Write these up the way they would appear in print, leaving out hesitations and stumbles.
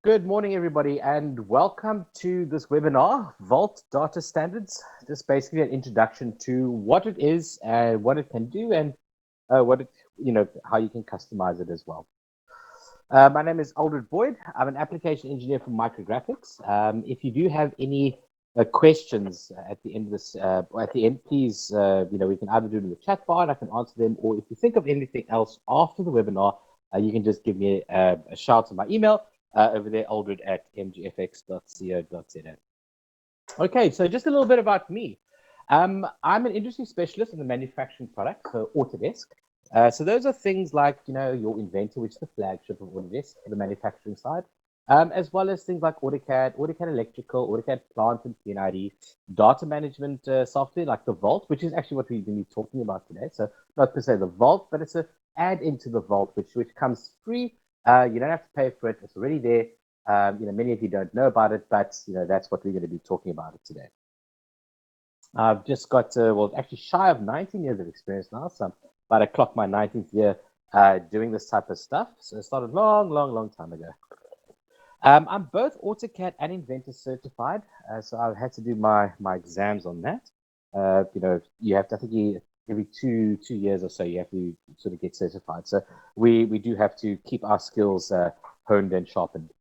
Good morning, everybody, and welcome to this webinar, Vault Data Standards. Just basically an introduction to what it is, what it can do, and how you can customize it as well. My name is Aldred Boyd. I'm an application engineer from Micrographics. If you do have any questions at the end of this, please, we can either do it in the chat bar and I can answer them, or if you think of anything else after the webinar, you can just give me a shout on my email over there, aldred@mgfx.co.za. Okay, so just a little bit about me. I'm an industry specialist in the manufacturing product, so Autodesk. So those are things like, your Inventor, which is the flagship of Autodesk for the manufacturing side, as well as things like AutoCAD, AutoCAD Electrical, AutoCAD Plant and PNID, data management software like the Vault, which is actually what we've been talking about today. So not per se the Vault, but it's a add into the Vault, which comes free. You don't have to pay for it. It's already there. Many of you don't know about it, but that's what we're going to be talking about it today. I've just got, actually shy of 19 years of experience now, so I'm about to clock my 19th year doing this type of stuff. So it started long time ago. I'm both AutoCAD and Inventor certified, so I've had to do my exams on that. You have to, I think every two years or so, you have to sort of get certified. So we do have to keep our skills honed and sharpened.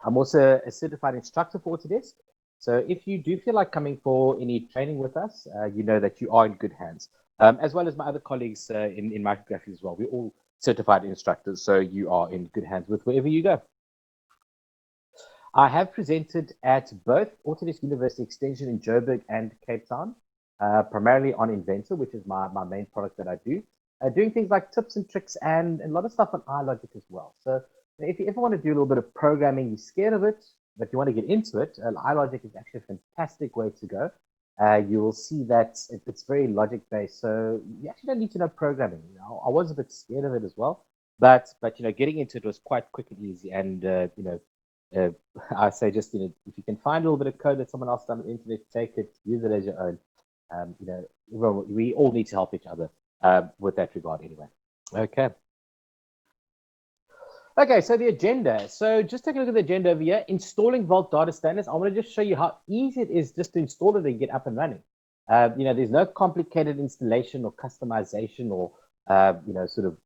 I'm also a certified instructor for Autodesk. So if you do feel like coming for any training with us, you know that you are in good hands, as well as my other colleagues in Micrographics as well. We're all certified instructors, so you are in good hands with wherever you go. I have presented at both Autodesk University Extension in Joburg and Cape Town, primarily on Inventor, which is my main product that I do, doing things like tips and tricks and a lot of stuff on iLogic as well. So if you ever want to do a little bit of programming, you're scared of it, but you want to get into it, iLogic is actually a fantastic way to go. You will see that it's very logic-based, so you actually don't need to know programming. I was a bit scared of it as well, but getting into it was quite quick and easy. And I say just if you can find a little bit of code that someone else done on the internet, take it, use it as your own. We all need to help each other with that regard anyway. Okay, so the agenda. So just take a look at the agenda over here. Installing Vault Data Standards. I want to just show you how easy it is just to install it and get up and running. There's no complicated installation or customization or sort of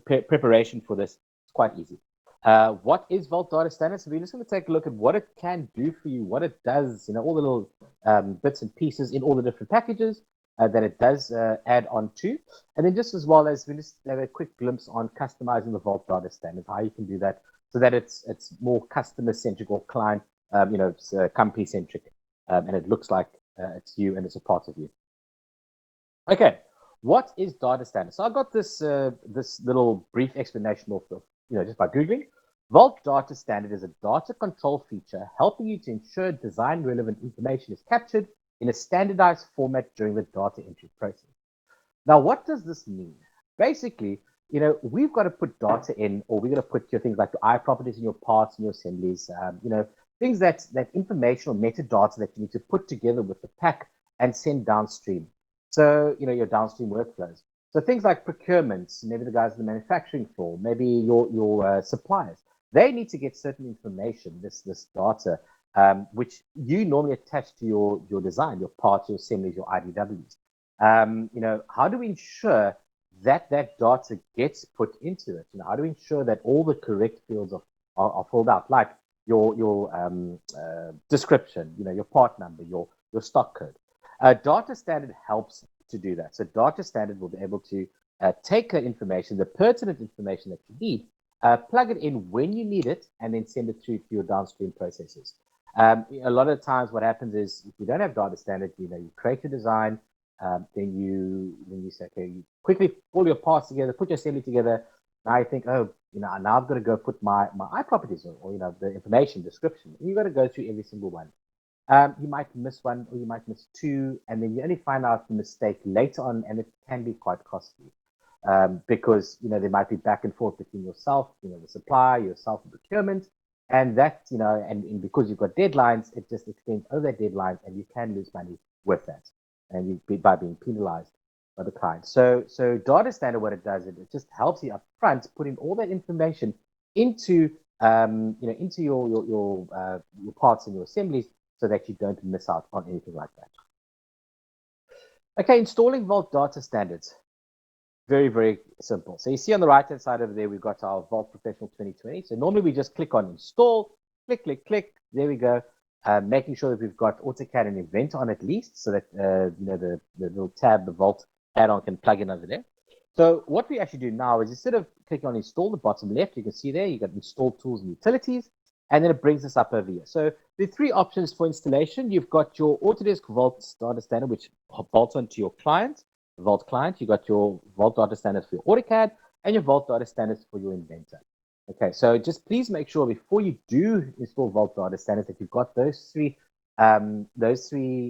preparation for this. It's quite easy. What is Vault Data Standards? So we're just going to take a look at what it can do for you, what it does, all the little bits and pieces in all the different packages that it does add on to. And then just as well as we just have a quick glimpse on customizing the Vault Data Standards, how you can do that so that it's more customer-centric or client, company-centric, and it looks like it's you and it's a part of you. Okay, what is data standards? So I got this this little brief explanation of just by Googling. Vault Data Standard is a data control feature helping you to ensure design relevant information is captured in a standardized format during the data entry process. Now, what does this mean? Basically, we've got to put data in, or we're going to put your things like your eye properties in your parts and your assemblies, things that information or metadata that you need to put together with the pack and send downstream. So, your downstream workflows. So things like procurements, maybe the guys on the manufacturing floor, maybe your suppliers, they need to get certain information, this data, which you normally attach to your design, your parts, your assemblies, your IDWs. How do we ensure that data gets put into it? How do we ensure that all the correct fields are filled out, like your description, your part number, your stock code? Data standard helps to do that. So data standard will be able to take the information, the pertinent information that you need, plug it in when you need it, and then send it through to your downstream processes. A lot of times what happens is if you don't have data standard, you create your design, then you say, okay, you quickly pull your parts together, put your assembly together. Now you think, oh, now I've got to go put my eye properties or the information description. You've got to go through every single one. You might miss one or you might miss two, and then you only find out the mistake later on, and it can be quite costly because there might be back and forth between yourself, the supplier, yourself, and procurement, and that and because you've got deadlines, it just extends over that deadline, and you can lose money with that, and by being penalized by the client. So data standard, what it does, it just helps you up front put in all that information into into your parts and your assemblies so that you don't miss out on anything like that. Okay, installing Vault data standards. Very, very simple. So you see on the right-hand side over there, we've got our Vault Professional 2020. So normally we just click on install, click, click, click. There we go. Making sure that we've got AutoCAD and Inventor on at least, so that the little tab, the Vault add-on can plug in over there. So what we actually do now is instead of clicking on install, the bottom left, you can see there, you've got install tools and utilities, and then it brings us up over here. So the three options for installation, you've got your Autodesk Vault data standard, which bolts onto your client, Vault client. You've got your Vault data standards for your AutoCAD and your Vault data standards for your Inventor. Okay, so just please make sure before you do install Vault data standards that you've got those three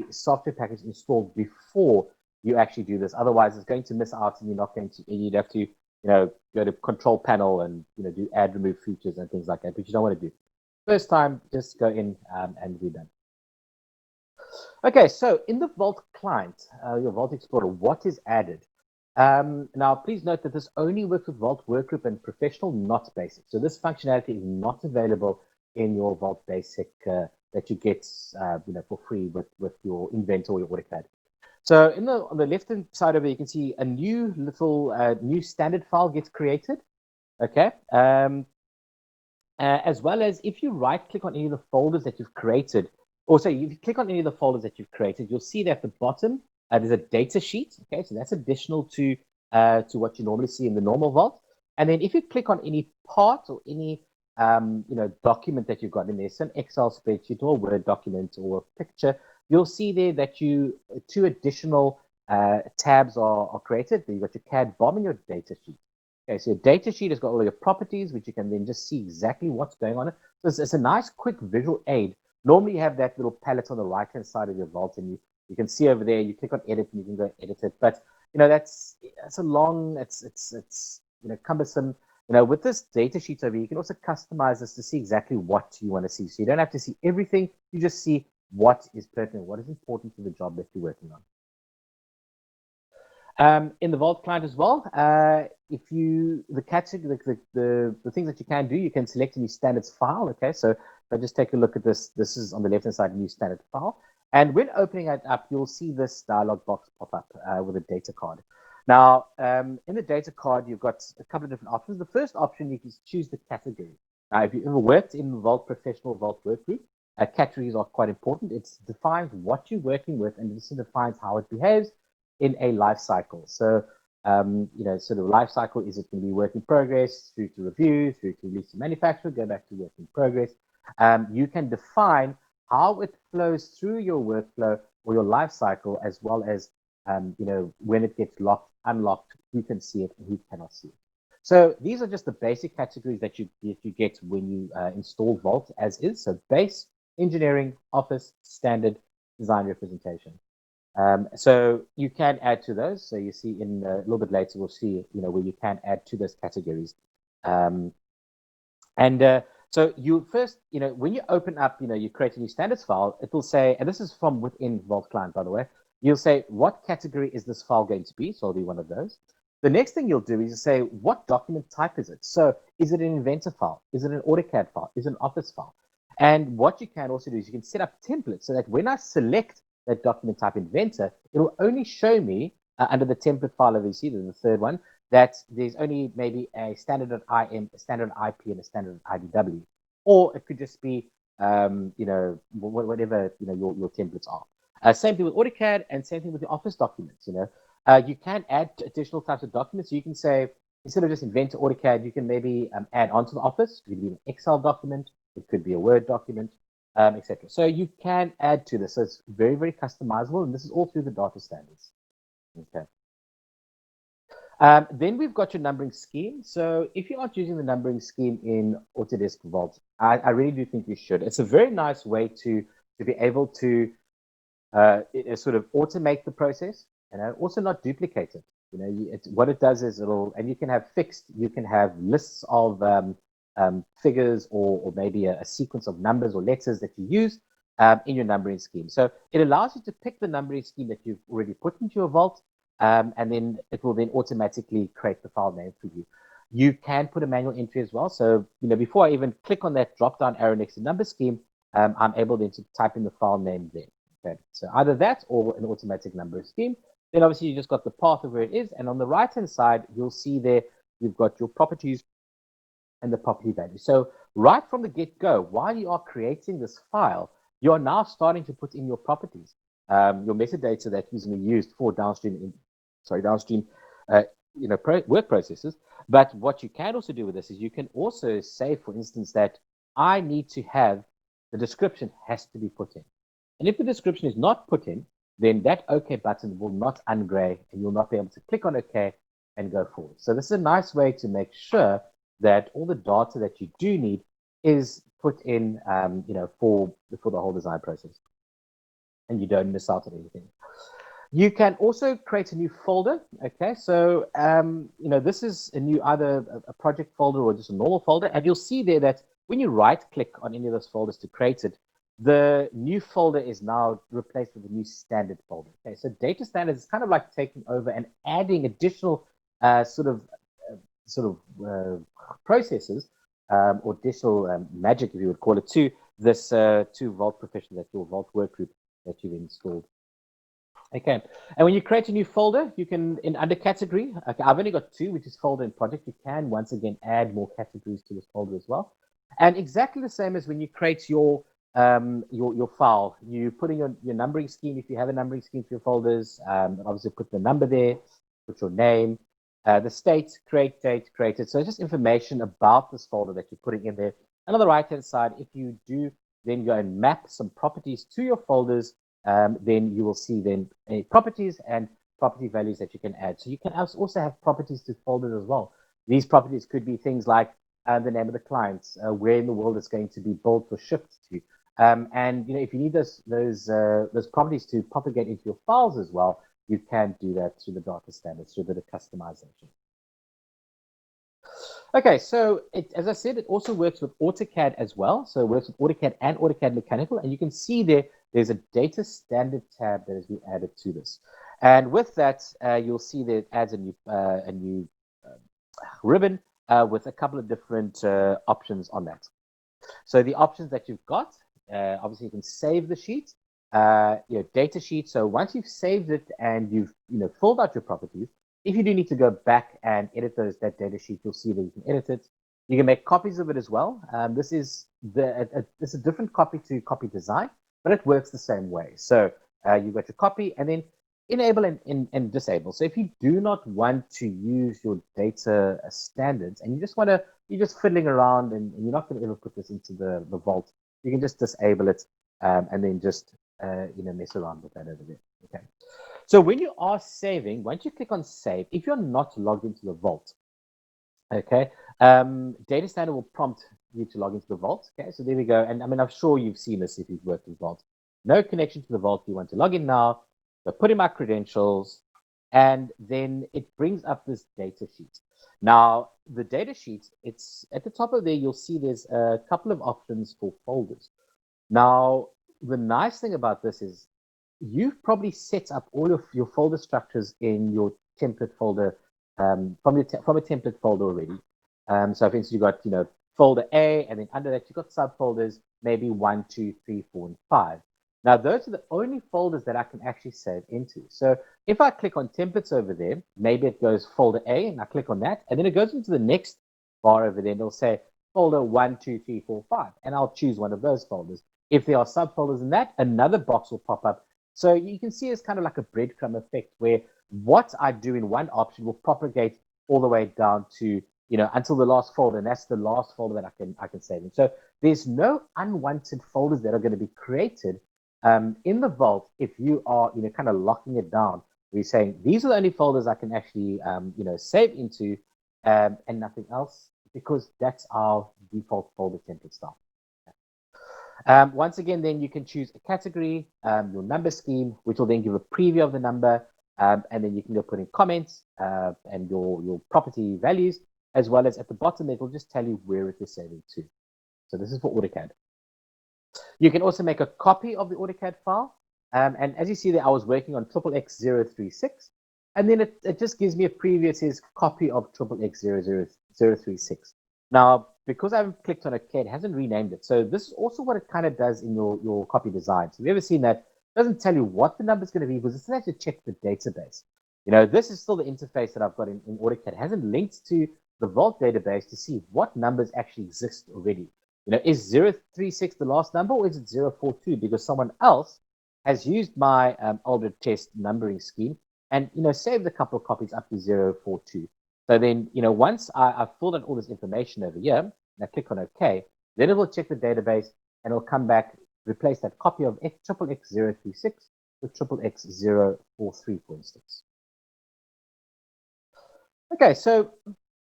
software packages installed before you actually do this. Otherwise, it's going to miss out, and you're not going to. You'd have to, go to Control Panel and do add, remove features and things like that, which you don't want to do. First time, just go in and be done. Okay, so in the Vault client, your Vault Explorer, what is added? Now, please note that this only works with Vault Workgroup and Professional, not Basic. So this functionality is not available in your Vault Basic that you get for free with your Inventor or your AutoCAD. So on the left-hand side of it, you can see a new little new standard file gets created. Okay. As well as if you right-click on any of the folders that you've created, or so if you click on any of the folders that you've created, you'll see that at the bottom there's a data sheet. Okay, so that's additional to what you normally see in the normal Vault. And then if you click on any part or any document that you've got in there, some Excel spreadsheet or a Word document or a picture, you'll see there that two additional tabs are created. You've got your CAD BOM and your data sheet. Okay, so your data sheet has got all your properties, which you can then just see exactly what's going on. So it's a nice, quick visual aid. Normally, you have that little palette on the right-hand side of your Vault, and you can see over there. You click on edit, and you can go edit it. But that's a long, it's cumbersome. With this data sheet over here, you can also customize this to see exactly what you want to see. So you don't have to see everything. You just see what is pertinent, what is important to the job that you're working on. In the Vault client as well, if the things that you can do, you can select a new standards file. Okay, so if I just take a look at this, this is on the left-hand side, new standard file. And when opening it up, you'll see this dialog box pop up with a data card. Now, in the data card, you've got a couple of different options. The first option, you can choose the category. Now, if you've ever worked in Vault Professional, Vault Workgroup, categories are quite important. It defines what you're working with, and it defines how it behaves in a life cycle. So, sort of life cycle, is it going to be work in progress, through to review, through to release to manufacture, go back to work in progress. You can define how it flows through your workflow or your life cycle, as well as, when it gets locked, unlocked, who can see it and who cannot see it. So these are just the basic categories that you get when you install Vault as is. So base, engineering, office, standard, design, representation. So you can add to those. So you see in a little bit later, we'll see, where you can add to those categories. So you first, when you open up, you create a new standards file, it will say, and this is from within Vault Client, by the way, you'll say, what category is this file going to be? So I'll be one of those. The next thing you'll do is you say, what document type is it? So is it an Inventor file? Is it an AutoCAD file? Is it an Office file? And what you can also do is you can set up templates so that when I select that document type Inventor, it will only show me under the template file over here, the third one, that there's only maybe a standard .im, a standard IP, and a standard IDW. Or it could just be, whatever, your templates are. Same thing with AutoCAD and same thing with the Office documents, you can add additional types of documents. So you can say, instead of just Inventor AutoCAD, you can maybe add onto the Office. It could be an Excel document. It could be a Word document, etc. So you can add to this. So it's very, very customizable. And this is all through the data standards. Okay. Then we've got your numbering scheme. So if you aren't using the numbering scheme in Autodesk Vault, I really do think you should. It's a very nice way to be able to sort of automate the process, also not duplicate it. What it does is and you can have fixed, you can have lists of figures or maybe a sequence of numbers or letters that you use in your numbering scheme. So it allows you to pick the numbering scheme that you've already put into your Vault, and then it will then automatically create the file name for you. You can put a manual entry as well. So, before I even click on that drop-down arrow next to number scheme, I'm able then to type in the file name there. Okay, so either that or an automatic number scheme. Then obviously you just got the path of where it is. And on the right-hand side, you'll see there, you've got your properties and the property value. So right from the get-go, while you are creating this file, you're now starting to put in your properties, your metadata that is going to be used for downstream work processes. But what you can also do with this is you can also say, for instance, that I need to have the description has to be put in. And if the description is not put in, then that OK button will not ungray and you'll not be able to click on OK and go forward. So this is a nice way to make sure that all the data that you do need is put in, for the whole design process, and you don't miss out on anything. You can also create a new folder. Okay, so this is a new either a project folder or just a normal folder, and you'll see there that when you right-click on any of those folders to create it, the new folder is now replaced with a new standard folder. Okay, so data standards is kind of like taking over and adding additional processes or additional magic, if you would call it, to this to Vault Professional, that your Vault Workgroup that you've installed. Okay, and when you create a new folder, you can, under category, okay, I've only got 2, which is folder and project. You can, once again, add more categories to this folder as well. And exactly the same as when you create your file, you put in your numbering scheme. If you have a numbering scheme for your folders, obviously put the number there, put your name, the state, create date, created. So it's just information about this folder that you're putting in there. And on the right-hand side, if you do then go and map some properties to your folders, then you will see then properties and property values that you can add. So you can also have properties to folders as well. These properties could be things like the name of the clients, where in the world it's going to be built or shipped to. And if you need those properties to propagate into your files as well, you can do that through the data standards, through the customization. Okay, so as I said, it also works with AutoCAD as well. So it works with AutoCAD and AutoCAD Mechanical. And you can see there's a data standard tab that has been added to this. And with that, you'll see that it adds a new ribbon with a couple of different options on that. So the options that you've got, obviously you can save the sheet, your data sheet. So once you've saved it and you've filled out your properties, if you do need to go back and edit that data sheet, you'll see that you can edit it. You can make copies of it as well. This is a different copy to copy design, but it works the same way. So you've got your copy and then enable and disable. So if you do not want to use your data standards and you're just fiddling around and you're not going to ever put this into the vault, you can just disable it and then just mess around with that over there. Okay. So when you are saving, once you click on save, if you're not logged into the vault, okay, data standard will prompt you to log into the vault. Okay, so there we go. And I mean, I'm sure you've seen this if you've worked with vault. No connection to the vault. You want to log in now. So put in my credentials, and then it brings up this data sheet. Now, the data sheet, it's at the top of there. You'll see there's a couple of options for folders. Now, the nice thing about this is you've probably set up all of your folder structures in your template folder from a template folder already. So for instance, you've got folder A, and then under that you've got subfolders, maybe 1, 2, 3, 4, and 5. Now those are the only folders that I can actually save into. So if I click on templates over there, maybe it goes folder A, and I click on that, and then it goes into the next bar over there, and it'll say folder 1, 2, 3, 4, 5, and I'll choose one of those folders. If there are subfolders in that, another box will pop up. So you can see it's kind of like a breadcrumb effect where what I do in one option will propagate all the way down to, until the last folder, and that's the last folder that I can save in. So there's no unwanted folders that are going to be created in the vault if you are, kind of locking it down. We're saying these are the only folders I can actually, save into and nothing else, because that's our default folder template style. Once again, then you can choose a category, your number scheme, which will then give a preview of the number, and then you can go put in comments and your property values, as well as at the bottom, it will just tell you where it is saving to. So this is for AutoCAD. You can also make a copy of the AutoCAD file. And as you see there, I was working on XXX036. And then it just gives me a preview. It says copy of XXX00036. Now, because I haven't clicked on OK, it hasn't renamed it. So this is also what it kind of does in your copy design. So have you ever seen that? It doesn't tell you what the number is going to be because it still has to check the database. This is still the interface that I've got in AutoCAD. It hasn't linked to the Vault database to see what numbers actually exist already. Is 036 the last number or is it 042? Because someone else has used my older test numbering scheme and saved a couple of copies up to 042. So then, once I've filled out all this information over here, and I click on OK, then it will check the database and it'll come back, replace that copy of XXX036 with XXX043, for instance. Okay, so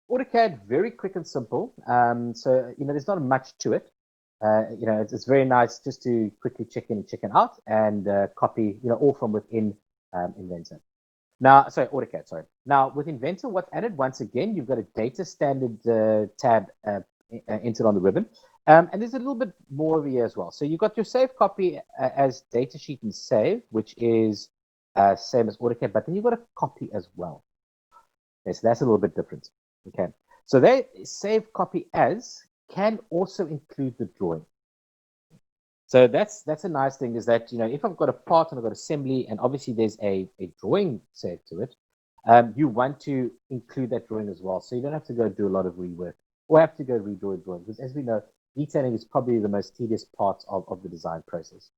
AutoCAD, very quick and simple. So, there's not much to it. It's very nice just to quickly check in and check out and copy, all from within Inventor. Now, sorry, AutoCAD, sorry. Now, with Inventor, what's added, once again, you've got a data standard tab entered on the ribbon. And there's a little bit more over here as well. So you've got your save copy as datasheet and save, which is same as AutoCAD, but then you've got a copy as well. Okay, so that's a little bit different. Okay, so they save copy as can also include the drawing. So that's a nice thing, is that if I've got a part and I've got assembly and obviously there's a drawing saved to it, you want to include that drawing as well, so you don't have to go do a lot of rework or have to go redraw a drawing, because as we know, detailing is probably the most tedious part of the design process.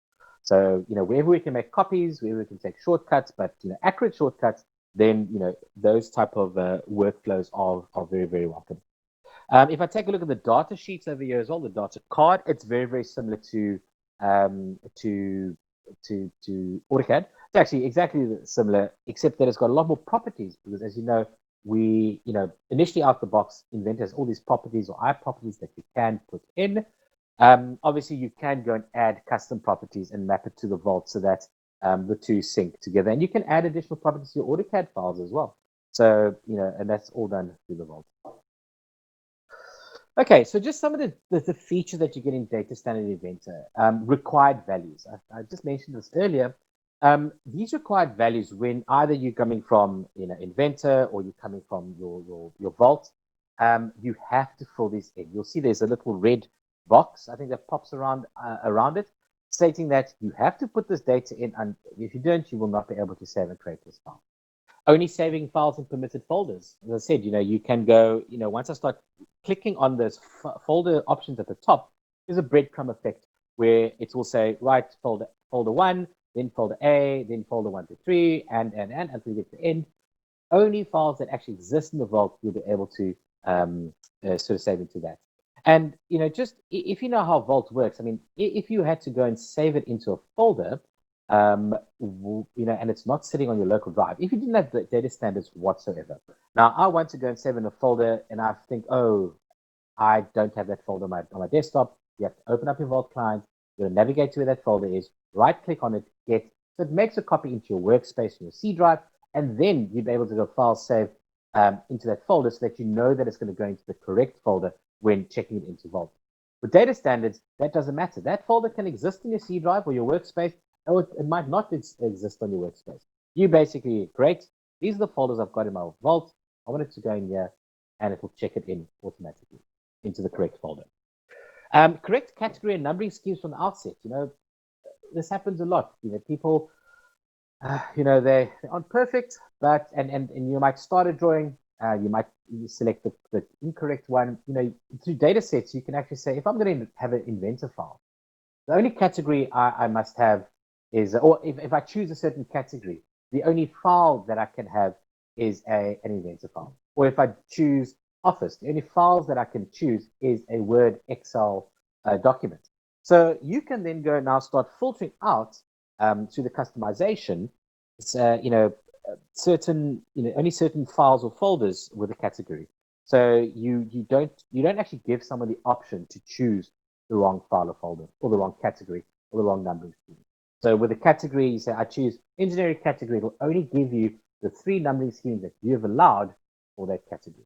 So wherever we can make copies, wherever we can take shortcuts, but accurate shortcuts, then those type of workflows are very, very welcome. If I take a look at the data sheets over here as well, the data card, it's very, very similar to AutoCAD. It's actually exactly similar, except that it's got a lot more properties, because as you know, we initially out the box, Inventor has all these properties or properties that you can put in. Obviously, you can go and add custom properties and map it to the Vault so that the two sync together, and you can add additional properties to your AutoCAD files as well. So and that's all done through the Vault. Okay, so just some of the features that you get in Data Standard Inventor. Required values. I just mentioned this earlier. These required values, when either you're coming from Inventor or you're coming from your Vault, you have to fill these in. You'll see there's a little red box, I think, that pops around it, stating that you have to put this data in, and if you don't, you will not be able to save and create this file. Only saving files in permitted folders. As I said, you can go, once I start clicking on those folder options at the top, there's a breadcrumb effect where it will say, right, folder 1, then folder A, then folder 1 to 3, and until you get to the end. Only files that actually exist in the Vault, you'll be able to sort of save into that. And, just if you know how Vault works, I mean, if you had to go and save it into a folder, and it's not sitting on your local drive, if you didn't have the data standards whatsoever. Now, I want to go and save in a folder, and I think, oh, I don't have that folder on my desktop. You have to open up your Vault client, you're going to navigate to where that folder is, right-click on it, so it makes a copy into your workspace, your C drive, and then you'll be able to go file save into that folder so that you know that it's going to go into the correct folder when checking it into Vault. With data standards, that doesn't matter. That folder can exist in your C drive or your workspace, or it might not exist on your workspace. You basically, great, these are the folders I've got in my Vault. I want it to go in here, and it will check it in automatically into the correct folder. Correct category and numbering schemes from the outset. This happens a lot. People, they aren't perfect, but and you might start a drawing, you might select the incorrect one. Through data sets, you can actually say, if I'm going to have an Inventor file, the only category I must have is, or if I choose a certain category, the only file that I can have is an Inventor file. Or if I choose Office, the only files that I can choose is a Word, Excel document. So you can then go now start filtering out through the customization, only certain files or folders with a category. So you don't actually give someone the option to choose the wrong file or folder, or the wrong category, or the wrong numbering scheme. So with a category, you say, I choose engineering category. It'll only give you the 3 numbering schemes that you have allowed for that category.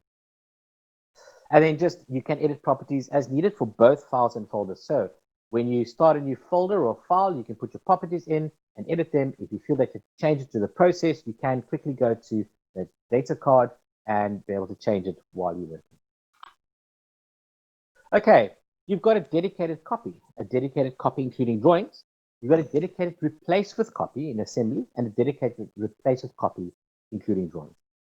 And then you can edit properties as needed for both files and folders. So when you start a new folder or file, you can put your properties in and edit them. If you feel that you change it to the process, you can quickly go to the data card and be able to change it while you're working. Okay, you've got a dedicated copy including drawings. You've got a dedicated replace with copy in assembly and a dedicated replace with copy including drawings.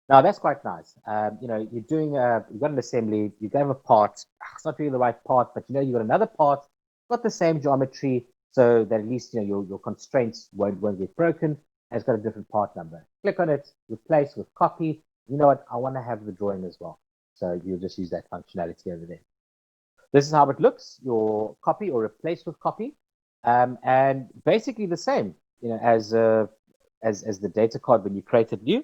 Now that's quite nice. You're doing you've got an assembly, you have a part, it's not really the right part, but you've got another part, got the same geometry, so that at least your constraints won't get broken, and it's got a different part number. Click on it, replace with copy. You know what? I want to have the drawing as well. So you'll just use that functionality over there. This is how it looks, your copy or replace with copy. And basically the same, as the data card when you create it new.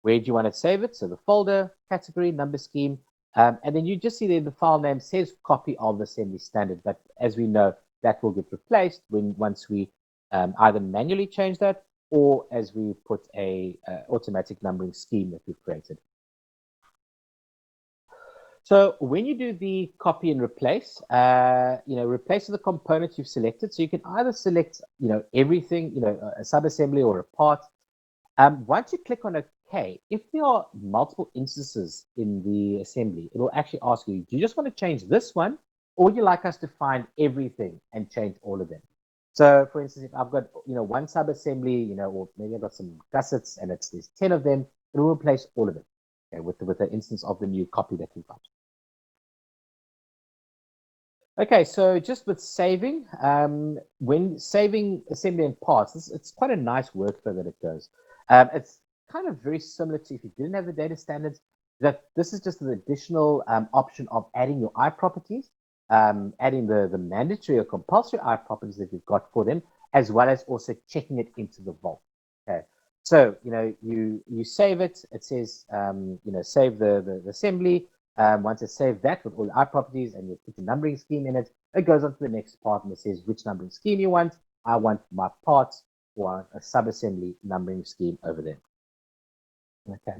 Where do you want to save it? So the folder, category, number scheme, and then you just see there the file name says copy of the assembly standard. But as we know, that will get replaced once we either manually change that or as we put a automatic numbering scheme that we've created. So when you do the copy and replace, replace the components you've selected. So you can either select, everything, a sub-assembly or a part. Once you click on OK, if there are multiple instances in the assembly, it will actually ask you, do you just want to change this one, or would you like us to find everything and change all of them? So, for instance, if I've got, one sub-assembly, or maybe I've got some gussets and there's 10 of them, it will replace all of them, okay, with the instance of the new copy that we've got. Okay, so just with saving, when saving assembly and parts, it's quite a nice workflow that it does. It's kind of very similar to if you didn't have the data standards, that this is just an additional option of adding your I properties, adding the mandatory or compulsory I properties that you've got for them, as well as also checking it into the vault. Okay, so you save it. It says save the assembly. Once it's saved that with all the I properties and you put the numbering scheme in it, it goes on to the next part and it says which numbering scheme you want. I want my parts or a sub-assembly numbering scheme over there. Okay.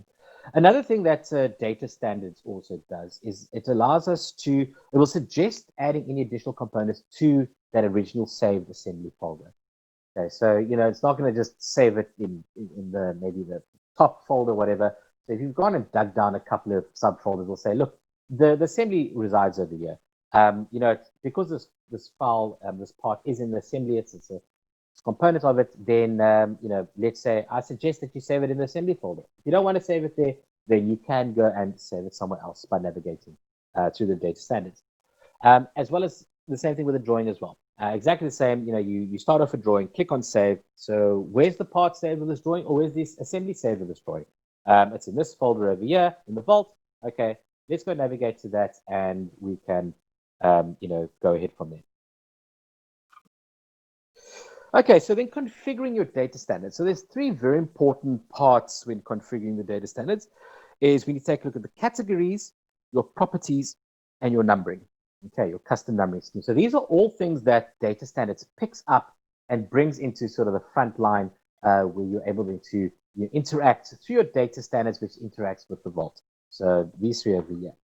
Another thing that data standards also does is it allows us to, it will suggest adding any additional components to that original saved assembly folder. Okay, so it's not going to just save it in the maybe the top folder, whatever. So if you've gone and dug down a couple of subfolders, we'll say, look, the assembly resides over here. Because this file, this part is in the assembly, it's a component of it, then, let's say I suggest that you save it in the assembly folder. If you don't want to save it there, then you can go and save it somewhere else by navigating through the data standards. As well as the same thing with the drawing as well. Exactly the same, you start off a drawing, click on save. So where's the part saved with this drawing, or where's this assembly saved with this drawing? It's in this folder over here in the vault. Okay, let's go navigate to that and we can, go ahead from there. Okay, so then configuring your data standards. So there's three very important parts when configuring the data standards. Is when you take a look at the categories, your properties, and your numbering. Okay, your custom numbering scheme. So these are all things that data standards picks up and brings into sort of the front line where you're able to interact through your data standards, which interacts with the vault. So these three over here.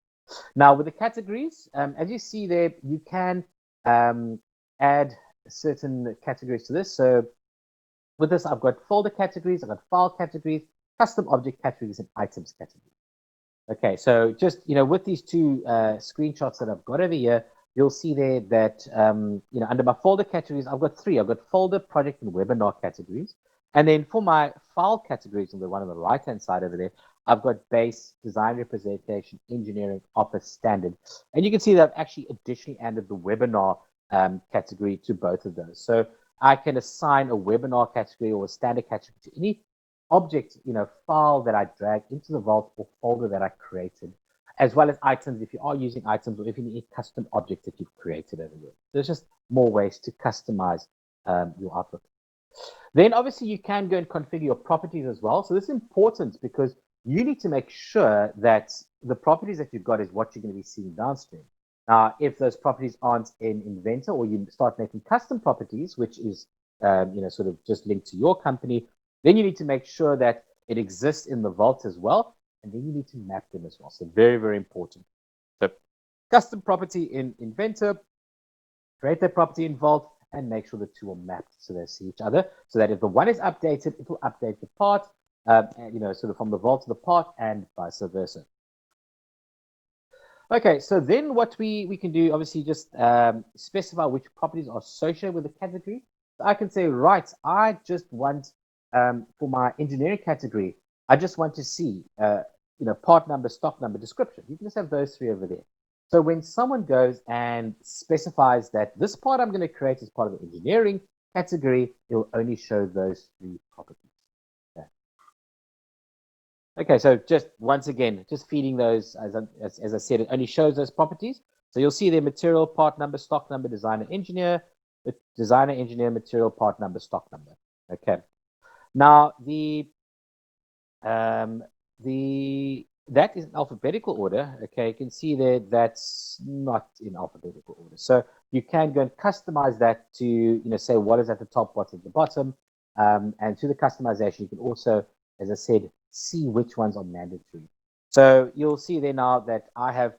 Now with the categories, as you see there, you can add certain categories to this. So with this, I've got folder categories, I've got file categories, custom object categories, and items categories. Okay, so just, with these two screenshots that I've got over here, you'll see there that, under my folder categories, I've got three. I've got folder, project, and webinar categories. And then for my file categories, on the one on the right-hand side over there, I've got base, design representation, engineering, office, standard. And you can see that I've actually additionally added the webinar category to both of those. So I can assign a webinar category or a standard category to any object, file that I drag into the vault or folder that I created, as well as items if you are using items or if you need a custom object that you've created over here. There's just more ways to customize your output. Then obviously you can go and configure your properties as well. So this is important because you need to make sure that the properties that you've got is what you're going to be seeing downstream. Now, if those properties aren't in Inventor or you start making custom properties, which is, sort of just linked to your company, then you need to make sure that it exists in the vault as well. And then you need to map them as well. So very, very important. So custom property in Inventor, create that property in vault, and make sure the two are mapped so they see each other. So that if the one is updated, it will update the part. sort of from the vault to the part and vice versa. Okay, so then what we can do, obviously, just specify which properties are associated with the category. So I can say, right, I just want, for my engineering category, I just want to see, part number, stock number, description. You can just have those three over there. So when someone goes and specifies that this part I'm going to create as part of the engineering category, it will only show those three properties. Okay, so just once again, just feeding those, as I said, it only shows those properties. So you'll see their material, part number, stock number, designer, engineer, material, part number, stock number. Okay. Now that is in alphabetical order. Okay, you can see there that's not in alphabetical order. So you can go and customize that to say what is at the top, what's at the bottom, and to the customization you can also, as I said, see which ones are mandatory. So you'll see there now that I have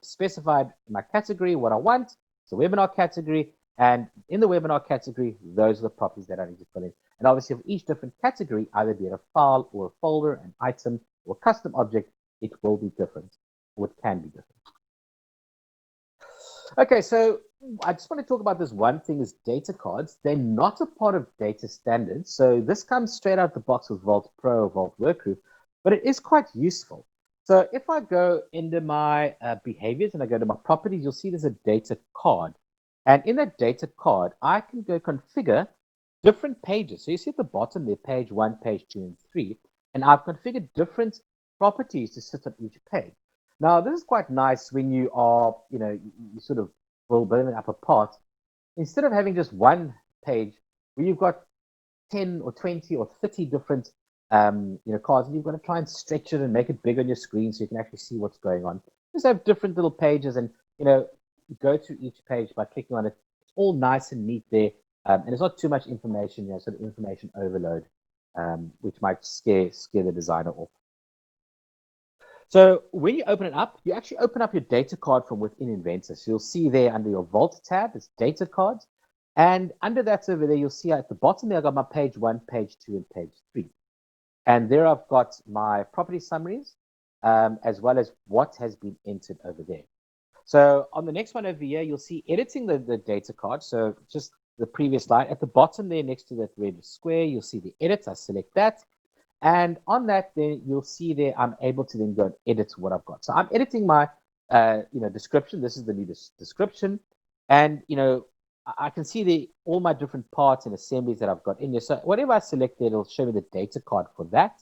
specified my category, what I want. It's a webinar category, and in the webinar category, those are the properties that I need to fill in. And obviously, for each different category, either be it a file or a folder, an item or a custom object, it will be different, or it can be different. Okay, so I just want to talk about this one thing is data cards. They're not a part of data standards. So this comes straight out the box with Vault Pro or Vault Workgroup, but it is quite useful. So if I go into my behaviors and I go to my properties, you'll see there's a data card. And in that data card, I can go configure different pages. So you see at the bottom there, page 1, page 2, and 3. And I've configured different properties to sit on each page. Now, this is quite nice when you are, you sort of building up a part. Instead of having just one page where you've got 10 or 20 or 30 different, cards, and you've got to try and stretch it and make it big on your screen so you can actually see what's going on. Just have different little pages and, go through each page by clicking on it. It's all nice and neat there. And it's not too much information, sort of information overload, which might scare the designer off. So when you open it up, you actually open up your data card from within Inventor. So you'll see there under your Vault tab, it's data cards. And under that over there, you'll see at the bottom there, I've got my page 1, page 2, and page 3. And there I've got my property summaries, as well as what has been entered over there. So on the next one over here, you'll see editing the data card. So just the previous slide. At the bottom there, next to that red square, you'll see the edit. I select that. And on that, then you'll see there, I'm able to then go and edit what I've got. So I'm editing my, description. This is the new description. And, I can see all my different parts and assemblies that I've got in here. So whatever I select there, it'll show me the data card for that.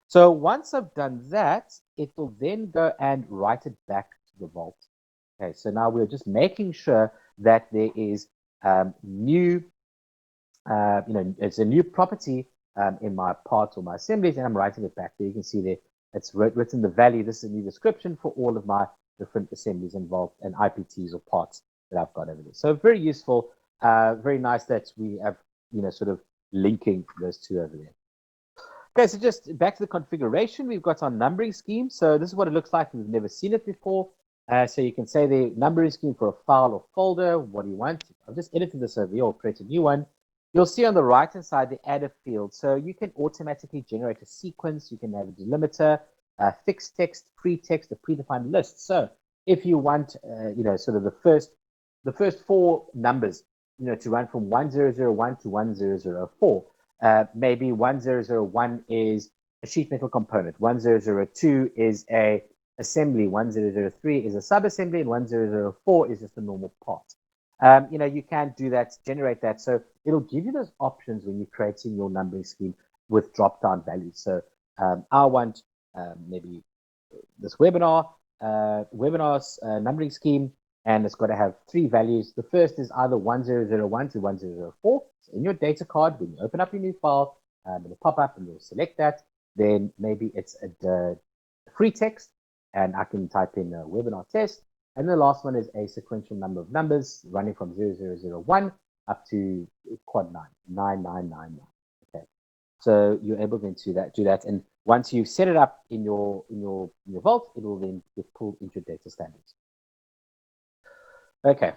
So once I've done that, it will then go and write it back to the Vault. Okay, so now we're just making sure that there is new, it's a new property in my parts or my assemblies, and I'm writing it back there. You can see there it's written the value. This is a new description for all of my different assemblies involved and IPTs or parts that I've got over there. So very useful, very nice that we have, sort of linking those two over there. Okay, so just back to the configuration, we've got our numbering scheme. So this is what it looks like. We've never seen it before. So you can say the numbering scheme for a file or folder. What do you want? I've just edited this over here or create a new one. You'll see on the right-hand side the add a field. So you can automatically generate a sequence. You can have a delimiter, fixed text, free text, a predefined list. So if you want, sort of the first four numbers, to run from 1001 to 1004, maybe 1001 is a sheet metal component, 1002 is a assembly, 1003 is a sub-assembly, and 1004 is just a normal part. You can do that, generate that. So it'll give you those options when you're creating your numbering scheme with drop-down values. So I want maybe this webinar's numbering scheme, and it's got to have three values. The first is either 1001 to 1004. So in your data card, when you open up your new file, it'll pop up and you'll select that. Then maybe it's a free text, and I can type in a webinar test. And the last one is a sequential number of numbers running from 0001 up to quad 9999. Okay, so you're able then to do that. And once you set it up in your Vault, it will then get pulled into data standards. Okay,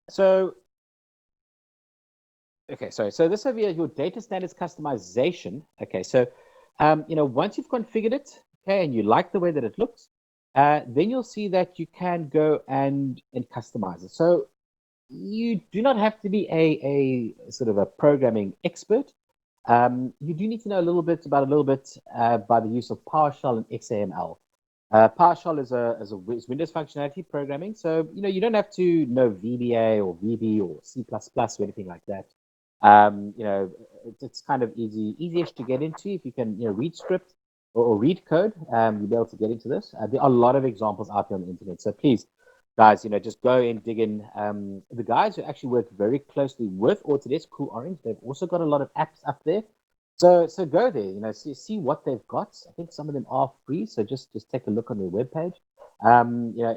so Okay, sorry. So this over here, your data standards customization. Okay, so once you've configured it, okay, and you like the way that it looks, then you'll see that you can go and customize it. So you do not have to be a sort of a programming expert. You do need to know a little bit by the use of PowerShell and XAML. PowerShell is Windows functionality programming, so you don't have to know VBA or VB or C++ or anything like that. It's kind of easyish to get into if you can read script or read code. You'll be able to get into this. There are a lot of examples out there on the internet, so please, guys, just go and dig in. The guys who actually work very closely with Autodesk, Cool Orange, they've also got a lot of apps up there. So go there, see what they've got. I think some of them are free, so just take a look on their webpage.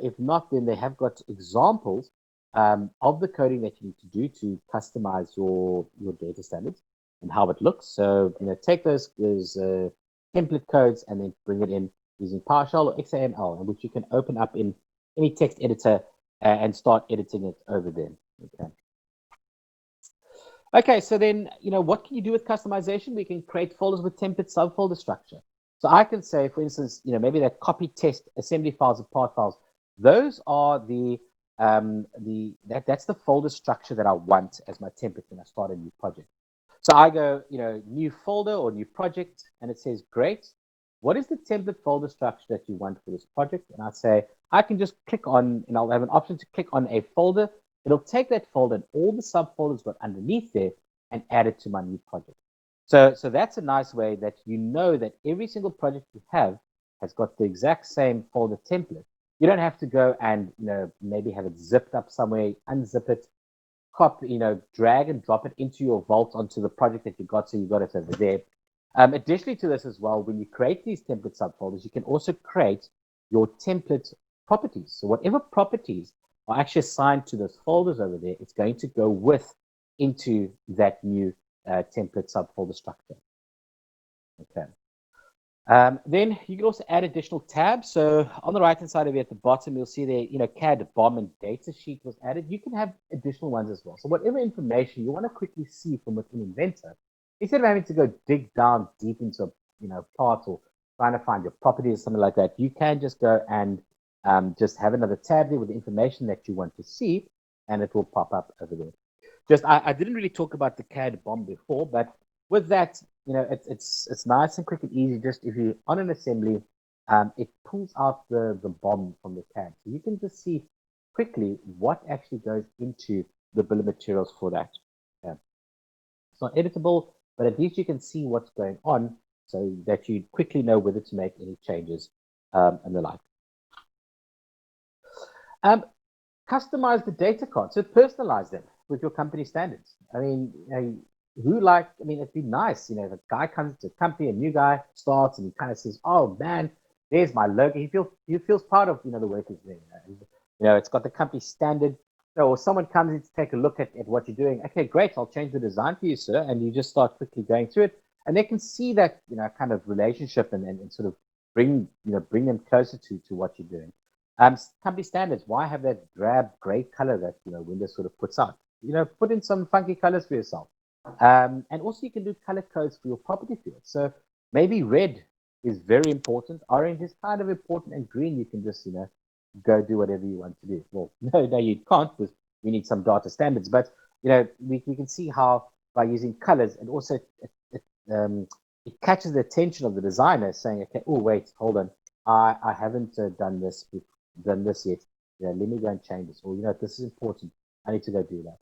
If not, then they have got examples of the coding that you need to do to customize your data standards and how it looks. So take those template codes and then bring it in using PowerShell or XAML, which you can open up in any text editor and start editing it over there. Okay. Okay, so then, what can you do with customization? We can create folders with template subfolder structure. So I can say, for instance, maybe that copy test assembly files or part files. Those are that's the folder structure that I want as my template when I start a new project. So I go, new folder or new project, and it says, great. What is the template folder structure that you want for this project? And I say, I can just click on, and I'll have an option to click on a folder. It'll take that folder and all the subfolders got underneath there and add it to my new project. So that's a nice way that that every single project you have has got the exact same folder template. You don't have to go and maybe have it zipped up somewhere, unzip it, copy, drag and drop it into your vault onto the project that you got, so you got it over there. Additionally to this as well, when you create these template subfolders, you can also create your template properties. So whatever properties are actually assigned to those folders over there, it's going to go into that new template subfolder structure. Okay. Then you can also add additional tabs. So on the right-hand side of it at the bottom, you'll see there, CAD, BOM, and data sheet was added. You can have additional ones as well. So whatever information you want to quickly see from within Inventor, instead of having to go dig down deep into, parts or trying to find your properties or something like that, you can just go and just have another tab there with the information that you want to see, and it will pop up over there. I didn't really talk about the CAD BOM before, but with that, it's nice and quick and easy. Just if you're on an assembly, it pulls out the BOM from the CAD. So you can just see quickly what actually goes into the bill of materials for that. Yeah. It's not editable, but at least you can see what's going on so that you quickly know whether to make any changes and the like. Customize the data cards, so personalize them with your company standards. I mean, it'd be nice, if a guy comes to a company, a new guy starts and he kind of says, oh man, there's my logo. He feels proud of, the work he's doing. It's got the company standard. Or someone comes in to take a look at what you're doing. Okay, great. I'll change the design for you, sir. And you just start quickly going through it. And they can see that, kind of relationship and sort of bring them closer to what you're doing. Company standards, why have that drab gray color that, Windows sort of puts out? Put in some funky colors for yourself. And also you can do color codes for your property fields. So maybe red is very important. Orange is kind of important, and green, you can just, go do whatever you want to do. Well, no, you can't, because we need some data standards. But, we can see how by using colors, and also it catches the attention of the designer saying, okay, oh, wait, hold on. I haven't done this yet. Let me go and change this. Or, this is important. I need to go do that.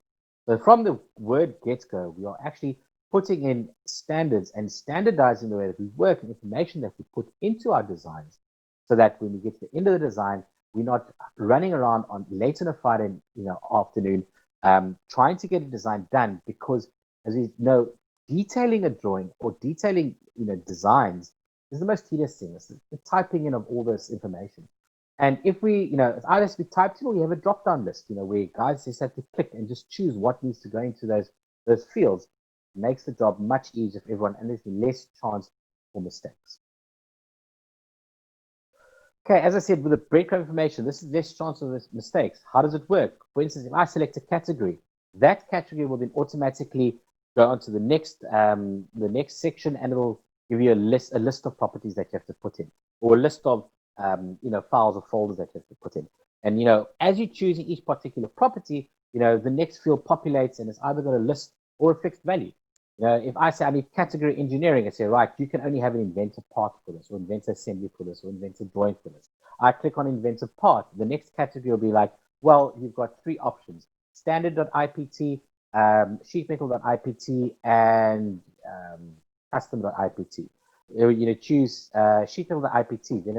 So from the word get-go, we are actually putting in standards and standardizing the way that we work and information that we put into our designs, so that when we get to the end of the design, we're not running around on late on a Friday, afternoon, trying to get a design done, because, as we know, detailing a drawing or detailing, designs is the most tedious thing. It's the typing in of all this information. And if we, it's either has to be typed in, or you have a drop-down list, where guys just have to click and just choose what needs to go into those fields. It makes the job much easier for everyone, and there's less chance for mistakes. Okay, as I said, with the breadcrumb information, this is less chance of mistakes. How does it work? For instance, if I select a category, that category will then automatically go on to the next section, and it'll give you a list of properties that you have to put in, or a list of files or folders that you have to put in. And as you're choosing each particular property, the next field populates, and it's either got a list or a fixed value. If I say I need category engineering, I say, right, you can only have an Inventor part for this, or Inventor assembly for this, or Inventor drawing for this. I click on Inventor part. The next category will be like, well, you've got 3 options: standard.ipt, sheet metal.ipt, and custom.ipt. Choose sheet metal.ipt. Then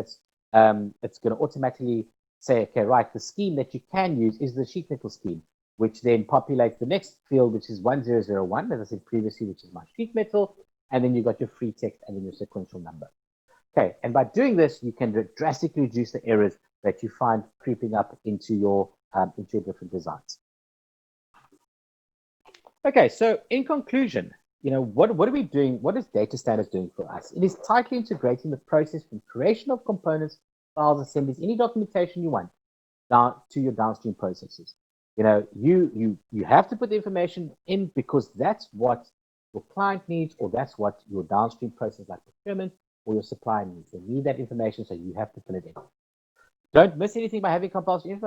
it's going to automatically say, okay, right, the scheme that you can use is the sheet metal scheme, which then populates the next field, which is 1001, as I said previously, which is my sheet metal, and then you've got your free text and then your sequential number. Okay, and by doing this, you can drastically reduce the errors that you find creeping up into your different designs. Okay, so in conclusion, what are we doing? What is data standards doing for us? It is tightly integrating the process from creation of components, files, assemblies, any documentation you want, down to your downstream processes. You have to put the information in because that's what your client needs, or that's what your downstream process like procurement or your supplier needs. They need that information, so you have to fill it in. Don't miss anything by having compulsory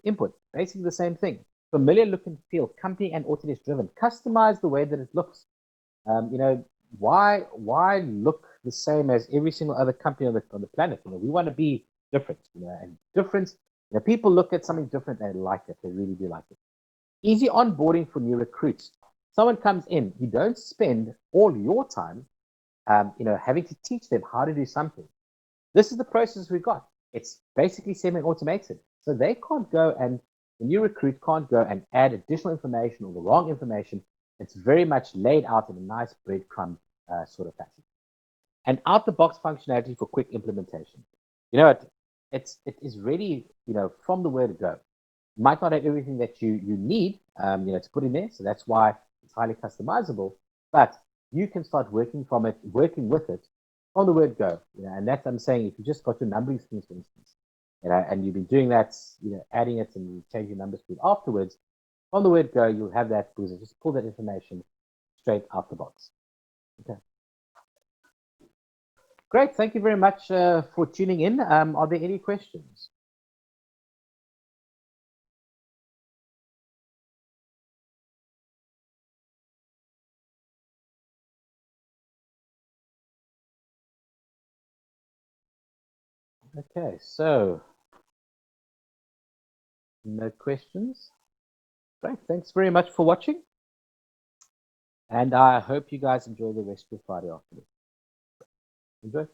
input. Basically the same thing. Familiar look and feel, company and Autodesk driven. Customize the way that it looks. Why look the same as every single other company on the planet? We want to be different. And difference. People look at something different and they like it. They really do like it. Easy onboarding for new recruits. Someone comes in, you don't spend all your time, having to teach them how to do something. This is the process we've got. It's basically semi-automated. So they can't go, and the new recruit can't go and add additional information or the wrong information. It's very much laid out in a nice breadcrumb sort of fashion. And out-the-box functionality for quick implementation. It is ready, from the word go. Might not have everything that you need, to put in there. So that's why it's highly customizable. But you can start working with it from the word go. And that's, I'm saying, if you just got your numbering schemes, for instance, and you've been doing that, adding it and changing numbers to it afterwards, from the word go, you'll have that because just pull that information straight out the box. Okay. Great. Thank you very much for tuning in. Are there any questions? Okay, so no questions. Great. Thanks very much for watching. And I hope you guys enjoy the rest of your Friday afternoon. Enjoy.